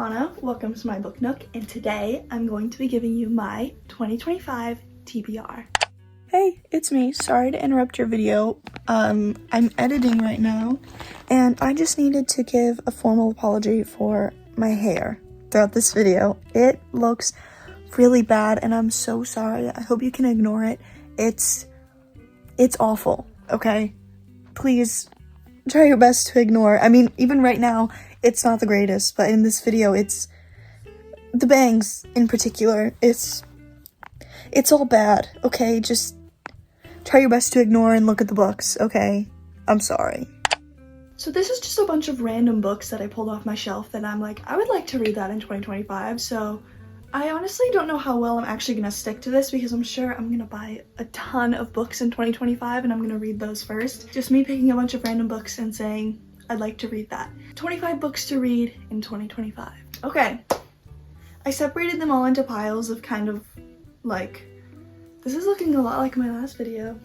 Anna, welcome to my book nook, and today I'm going to be giving you my 2025 TBR. Hey, it's me. Sorry to interrupt your video. I'm editing right now, and I just needed to give a formal apology for my hair throughout this video. It looks really bad, and I'm so sorry. I hope you can ignore it. It's awful, okay? Please try your best to ignore. I mean, even right now, it's not the greatest, but in this video, it's the bangs in particular. It's all bad, okay? Just try your best to ignore and look at the books, okay? I'm sorry. So this is just a bunch of random books that I pulled off my shelf that I'm like, I would like to read that in 2025, so I honestly don't know how well I'm actually gonna stick to this because I'm sure I'm gonna buy a ton of books in 2025 and I'm gonna read those first. Just me picking a bunch of random books and saying, I'd like to read that. 25 books to read in 2025. Okay, I separated them all into piles of kind of like, this is looking a lot like my last video.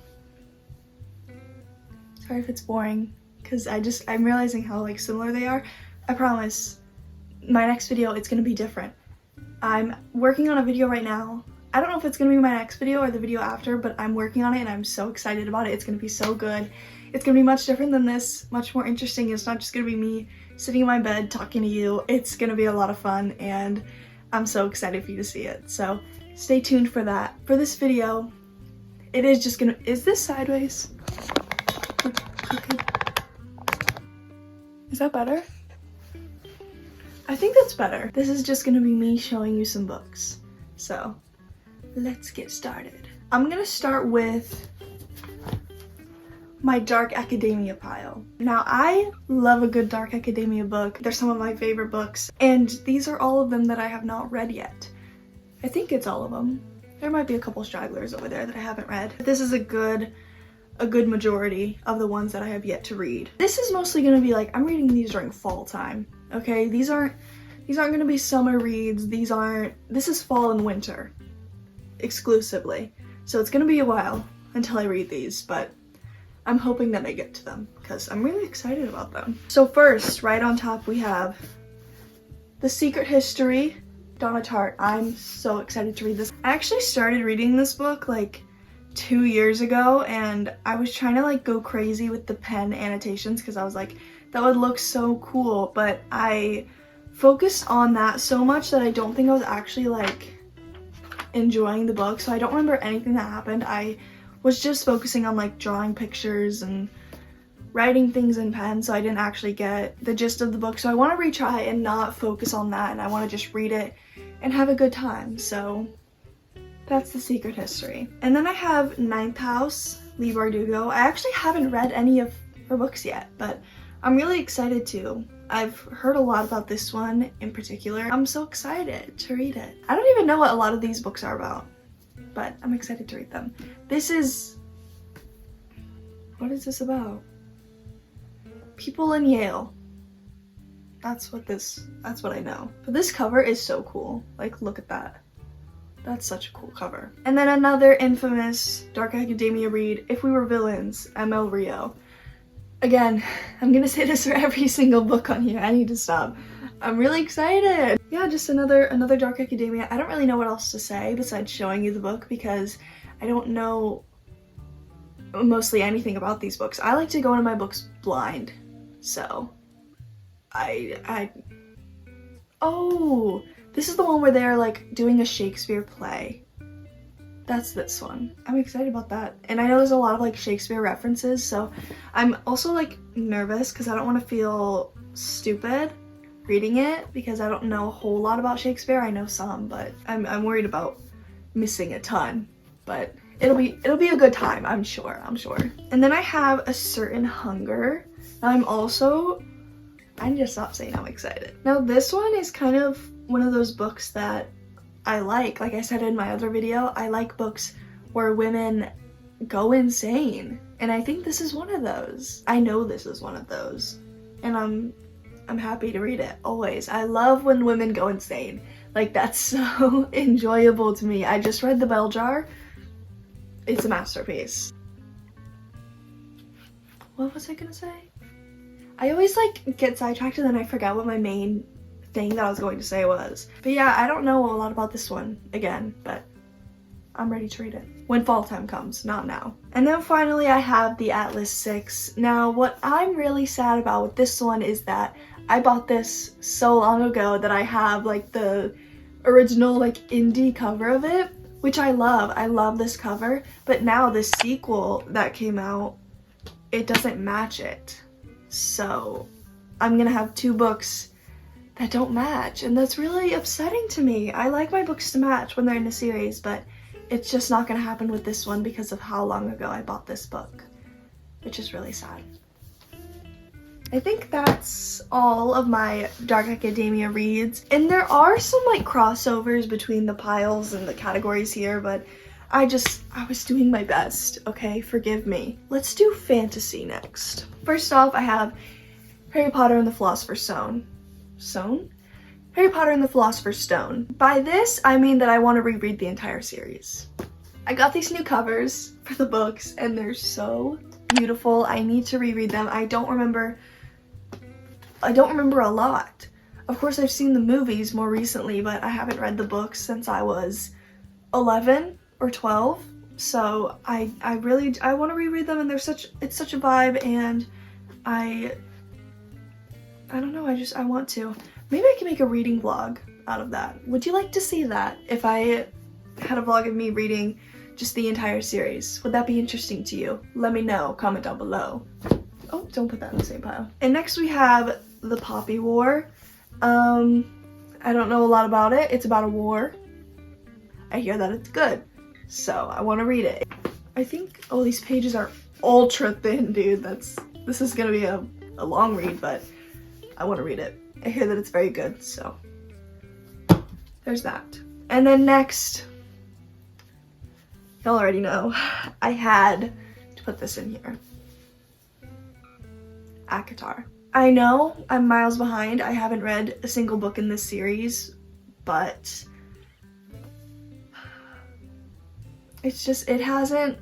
Sorry if it's boring, because I'm realizing how like similar they are. I promise, my next video, it's gonna be different. I'm working on a video right now. I don't know if it's gonna be my next video or the video after, but I'm working on it and I'm so excited about it. It's gonna be so good. It's gonna be much different than this, much more interesting. It's not just gonna be me sitting in my bed talking to you. It's gonna be a lot of fun and I'm so excited for you to see it. So stay tuned for that. For this video, it is just gonna, is this sideways? Is that better? I think that's better. This is just gonna be me showing you some books. So let's get started. I'm gonna start with my dark academia pile. Now I love a good dark academia book. They're some of my favorite books, and these are all of them that I have not read yet. I think it's all of them. There might be a couple stragglers over there that I haven't read. But this is a good majority of the ones that I have yet to read. This is mostly gonna be like, I'm reading these during fall time, okay? These aren't gonna be summer reads. This is fall and winter exclusively. So it's gonna be a while until I read these, but I'm hoping that I get to them because I'm really excited about them. So first, right on top, we have The Secret History, Donna Tartt. I'm so excited to read this. I actually started reading this book like 2 years ago, and I was trying to like go crazy with the pen annotations because I was like, that would look so cool, but I focused on that so much that I don't think I was actually like enjoying the book. So I don't remember anything that happened. I was just focusing on like drawing pictures and writing things in pen, so I didn't actually get the gist of the book. So I want to retry and not focus on that, and I want to just read it and have a good time. So that's The Secret History. And then I have Ninth House, Leigh Bardugo. I actually haven't read any of her books yet, but I'm really excited to. I've heard a lot about this one in particular. I'm so excited to read it. I don't even know what a lot of these books are about, but I'm excited to read them. What is this about? People in Yale. That's what I know. But this cover is so cool. Like, look at that. That's such a cool cover. And then another infamous dark academia read, If We Were Villains, M.L. Rio. Again, I'm gonna say this for every single book on here. I need to stop. I'm really excited. Yeah, just another dark academia. I don't really know what else to say besides showing you the book because I don't know mostly anything about these books. I like to go into my books blind. So oh, this is the one where they're like doing a Shakespeare play. That's this one. I'm excited about that. And I know there's a lot of like Shakespeare references, so I'm also like nervous because I don't want to feel stupid reading it because I don't know a whole lot about Shakespeare. I know some, but I'm worried about missing a ton. But it'll be a good time, I'm sure. And then I have A Certain Hunger. I need to stop saying I'm excited. Now this one is kind of one of those books that I like I said in my other video, I like books where women go insane. And I think this is one of those. I know this is one of those. And I'm happy to read it, always. I love when women go insane. Like, that's so enjoyable to me. I just read The Bell Jar. It's a masterpiece. What was I gonna say? I always like get sidetracked and then I forget what my main thing that I was going to say was. But yeah, I don't know a lot about this one again, but I'm ready to read it when fall time comes, not now. And then finally I have the Atlas 6. Now what I'm really sad about with this one is that I bought this so long ago that I have like the original like indie cover of it, which I love. I love this cover, but now the sequel that came out, it doesn't match it. So I'm gonna have 2 books that don't match, and that's really upsetting to me. I like my books to match when they're in a series, but it's just not gonna happen with this one because of how long ago I bought this book, which is really sad. I think that's all of my Dark Academia reads, and there are some like crossovers between the piles and the categories here, but I was doing my best, okay? Forgive me. Let's do fantasy next. First off, I have Harry Potter and the Philosopher's Stone. Harry Potter and the Philosopher's Stone. By this, I mean that I want to reread the entire series. I got these new covers for the books, and they're so beautiful. I need to reread them. I don't remember a lot. Of course, I've seen the movies more recently, but I haven't read the books since I was 11 or 12. So I want to reread them, and it's such a vibe, and I don't know, I want to. Maybe I can make a reading vlog out of that. Would you like to see that if I had a vlog of me reading just the entire series? Would that be interesting to you? Let me know, comment down below. Oh, don't put that in the same pile. And next we have The Poppy War. I don't know a lot about it. It's about a war. I hear that it's good, so I want to read it. I think, oh, these pages are ultra thin, dude. This is gonna be a long read, but I want to read it. I hear that it's very good, so there's that. And then next, y'all already know, I had to put this in here. ACOTAR. I know I'm miles behind. I haven't read a single book in this series, but it's just, the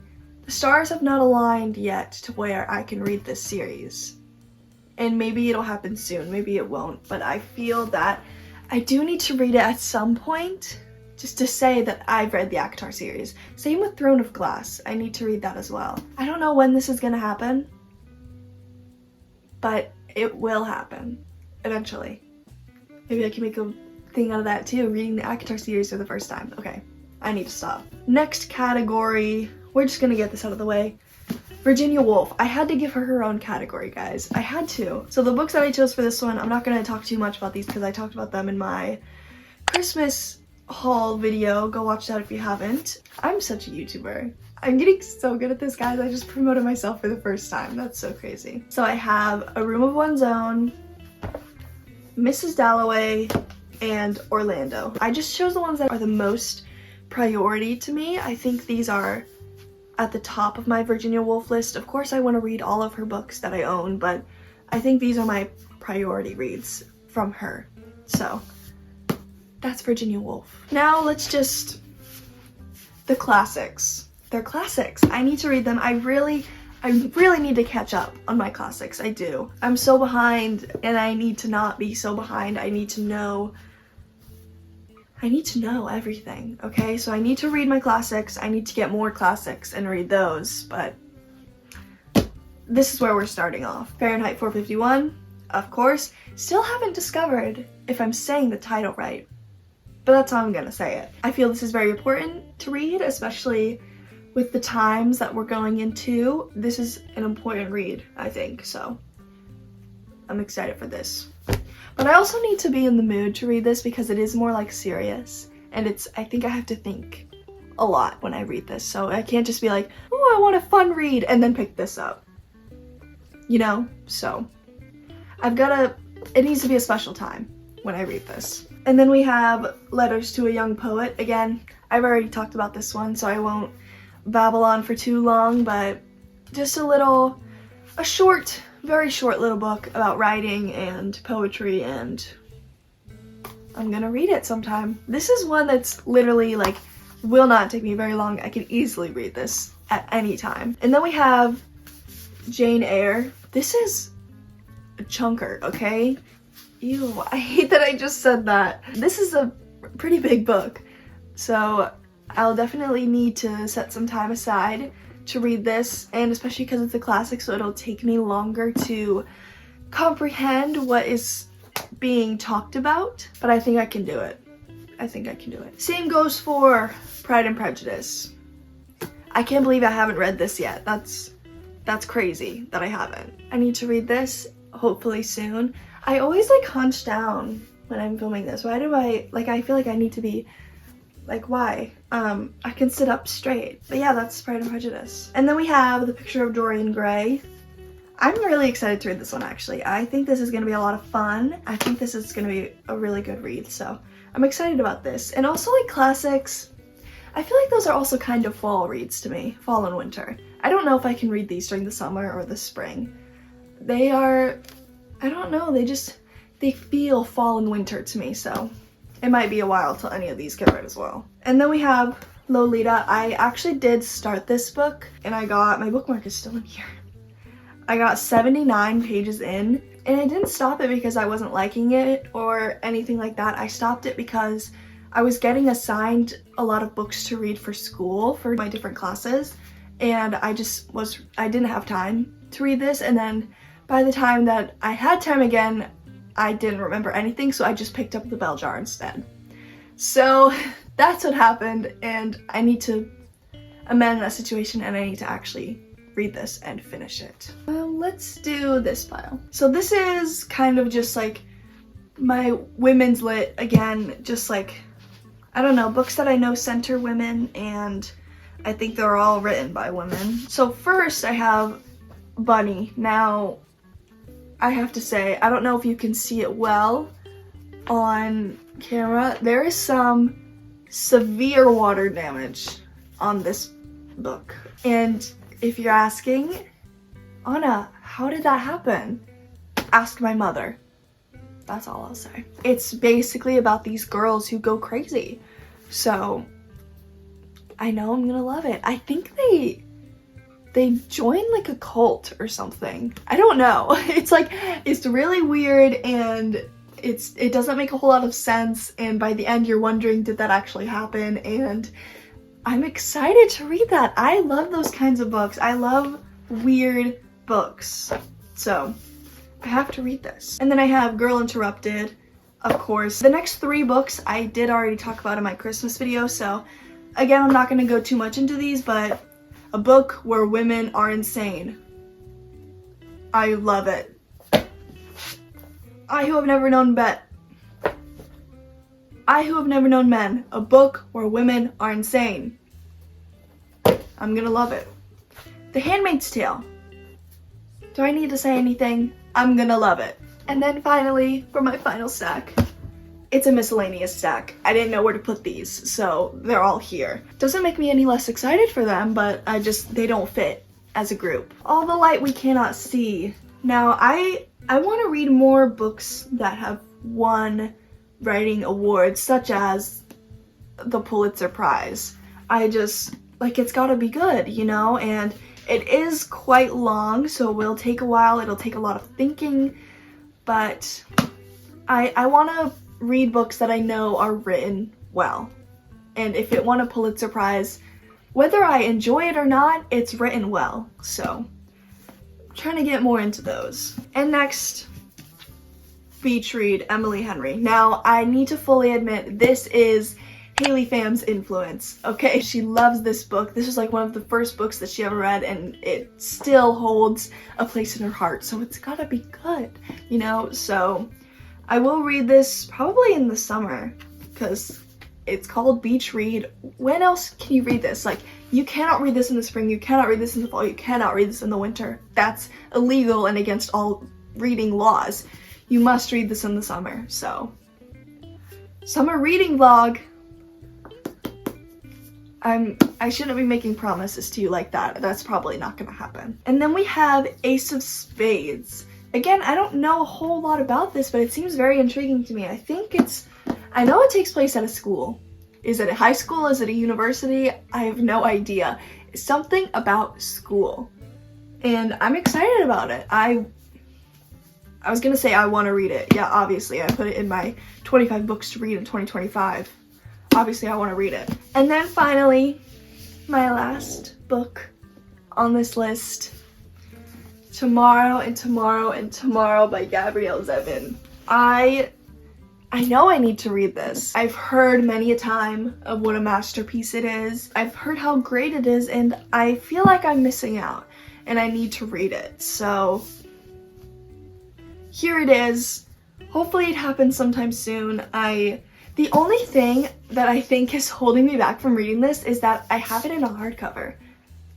stars have not aligned yet to where I can read this series. And maybe it'll happen soon, maybe it won't, but I feel that I do need to read it at some point, just to say that I've read the ACOTAR series. Same with Throne of Glass, I need to read that as well. I don't know when this is gonna happen, but it will happen, eventually. Maybe I can make a thing out of that too, reading the ACOTAR series for the first time. Okay, I need to stop. Next category, we're just gonna get this out of the way. Virginia Woolf. I had to give her own category, guys. I had to. So the books that I chose for this one, I'm not going to talk too much about these because I talked about them in my Christmas haul video. Go watch that if you haven't. I'm such a YouTuber. I'm getting so good at this, guys. I just promoted myself for the first time. That's so crazy. So I have A Room of One's Own, Mrs. Dalloway, and Orlando. I just chose the ones that are the most priority to me. I think these are at the top of my Virginia Woolf list. Of course, I want to read all of her books that I own, but I think these are my priority reads from her. So that's Virginia Woolf. Now let's just, the classics. They're classics. I need to read them. I really need to catch up on my classics. I do. I'm so behind, and I need to not be so behind. I need to know everything, okay? So I need to read my classics, I need to get more classics and read those, but this is where we're starting off. Fahrenheit 451, of course. Still haven't discovered if I'm saying the title right, but that's how I'm gonna say it. I feel this is very important to read, especially with the times that we're going into. This is an important read, I think, so I'm excited for this. But I also need to be in the mood to read this because it is more like serious, and I think I have to think a lot when I read this, so I can't just be like, oh, I want a fun read, and then pick this up, you know? So it needs to be a special time when I read this. And then we have Letters to a Young Poet. Again, I've already talked about this one, so I won't babble on for too long, but just a short, very short little book about writing and poetry, and I'm gonna read it sometime. This is one that's literally like will not take me very long. I can easily read this at any time. And then we have Jane Eyre. This is a chunker, okay? Ew, I hate that I just said that. This is a pretty big book, so I'll definitely need to set some time aside to read this, and especially because it's a classic, so it'll take me longer to comprehend what is being talked about, but I think I can do it. I think I can do it. Same goes for Pride and Prejudice. I can't believe I haven't read this yet. That's crazy that I haven't. I need to read this hopefully soon. I always like hunch down when I'm filming this. Why do I feel like I need to be like, why? I can sit up straight. But yeah, that's Pride and Prejudice. And then we have The Picture of Dorian Gray. I'm really excited to read this one, actually. I think this is going to be a lot of fun. I think this is going to be a really good read, so I'm excited about this. And also, like, classics, I feel like those are also kind of fall reads to me, fall and winter. I don't know if I can read these during the summer or the spring. They are, I don't know, they feel fall and winter to me, so it might be a while till any of these get read as well. And then we have Lolita. I actually did start this book, and my bookmark is still in here. I got 79 pages in, and I didn't stop it because I wasn't liking it or anything like that. I stopped it because I was getting assigned a lot of books to read for school for my different classes, and I didn't have time to read this, and then by the time that I had time again, I didn't remember anything, so I just picked up the bell jar instead. So that's what happened, and I need to amend that situation, and I need to actually read this and finish it. Let's do this pile. So this is kind of just like my women's lit again, just like, I don't know, books that I know center women, and I think they're all written by women. So first I have Bunny. Now, I have to say, I don't know if you can see it well on camera. There is some severe water damage on this book. And if you're asking, Anna, how did that happen? Ask my mother. That's all I'll say. It's basically about these girls who go crazy. So I know I'm gonna love it. I think they join like a cult or something. I don't know. It's really weird, and it doesn't make a whole lot of sense, and by the end you're wondering, did that actually happen? And I'm excited to read that. I love those kinds of books. I love weird books. So I have to read this. And then I have Girl Interrupted, of course. The next 3 books I did already talk about in my Christmas video, so again, I'm not going to go too much into these, but a book where women are insane. I love it. I Who Have Never Known I Who Have Never Known Men, a book where women are insane. I'm gonna love it. The Handmaid's Tale. Do I need to say anything? I'm gonna love it. And then finally, for my final stack, it's a miscellaneous stack. I didn't know where to put these, so they're all here. Doesn't make me any less excited for them, but they don't fit as a group. All the Light We Cannot See. Now, I want to read more books that have won writing awards, such as the Pulitzer Prize. It's gotta be good, you know? And it is quite long, so it will take a while. It'll take a lot of thinking, but I want to read books that I know are written well. And if it won a Pulitzer Prize, whether I enjoy it or not, it's written well. So I'm trying to get more into those. And next, beach read, Emily Henry. Now, I need to fully admit, this is Haley Pham's influence, okay? She loves this book. This was like one of the first books that she ever read, and it still holds a place in her heart, so it's gotta be good, you know? So I will read this probably in the summer, because it's called Beach Read. When else can you read this? Like, you cannot read this in the spring, you cannot read this in the fall, you cannot read this in the winter. That's illegal and against all reading laws. You must read this in the summer, so. Summer reading vlog. I shouldn't be making promises to you like that. That's probably not gonna happen. And then we have Ace of Spades. Again, I don't know a whole lot about this, but it seems very intriguing to me. I know it takes place at a school. Is it a high school? Is it a university? I have no idea. It's something about school. And I'm excited about it. I was gonna say I want to read it. Yeah, obviously I put it in my 25 books to read in 2025. Obviously I want to read it. And then finally, my last book on this list, Tomorrow and Tomorrow and Tomorrow by Gabrielle Zevin. I know I need to read this. I've heard many a time of what a masterpiece it is. I've heard how great it is, and I feel like I'm missing out and I need to read it. So here it is. Hopefully it happens sometime soon. The only thing that I think is holding me back from reading this is that I have it in a hardcover.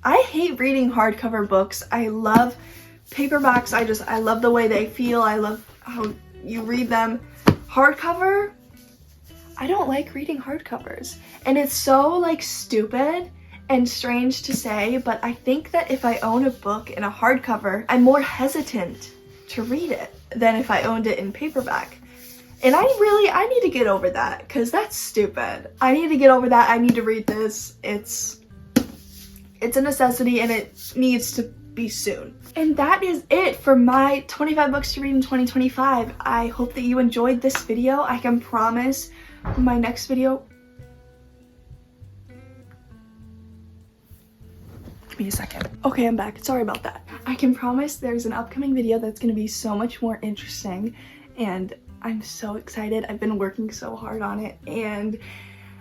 I hate reading hardcover books. I love paperbacks. I love the way they feel. I love how you read them. Hardcover, I don't like reading hardcovers. And it's so like stupid and strange to say, but I think that if I own a book in a hardcover, I'm more hesitant to read it than if I owned it in paperback. And I need to get over that, because that's stupid. I need to get over that. I need to read this. It's a necessity and it needs to be soon. And that is it for my 25 books to read in 2025. I hope that you enjoyed this video. I can promise my next video... Give me a second. Okay, I'm back. Sorry about that. I can promise there's an upcoming video that's going to be so much more interesting, and I'm so excited. I've been working so hard on it, and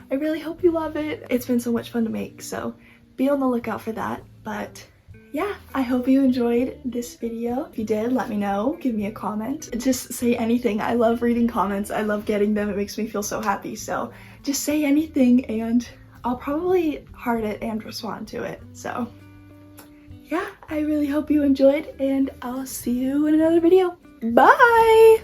I really hope you love it. It's been so much fun to make, so be on the lookout for that. But yeah, I hope you enjoyed this video. If you did, let me know. Give me a comment. Just say anything. I love reading comments. I love getting them. It makes me feel so happy. So just say anything and I'll probably heart it and respond to it. So yeah, I really hope you enjoyed, and I'll see you in another video. Bye!